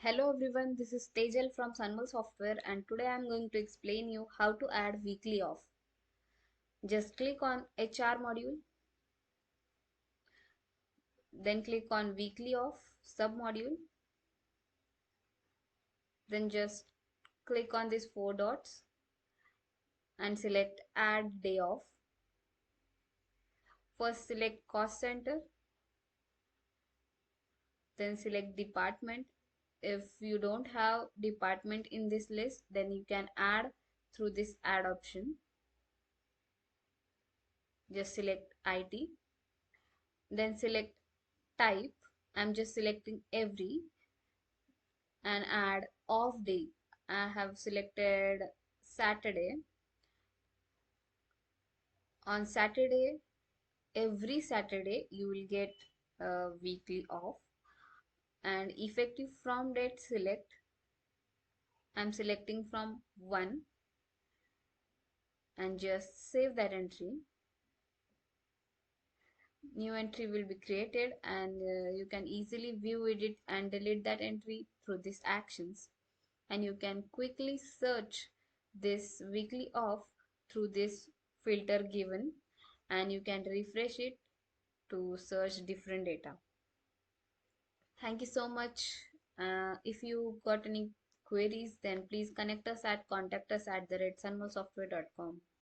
Hello everyone, this is Tejal from Sunmul Software and today I am going to explain you how to add weekly off. Just click on HR module, then click on weekly off submodule, then just click on these four dots and select add day off. First select cost center, then select department. If you don't have department in this list, then you can add through this add option. Just select IT, then select type. I'm just selecting every and add off day. I have selected Saturday. On Saturday, every Saturday you will get a weekly off, and effective from date select. I'm selecting from 1 and just save that entry. New entry will be created and you can easily view edit and delete that entry through these actions, and you can quickly search this weekly off through this filter given, and you can refresh it to search different data. Thank you so much. If you got any queries, then please connect us at contact us at the sunmolsoftware.com.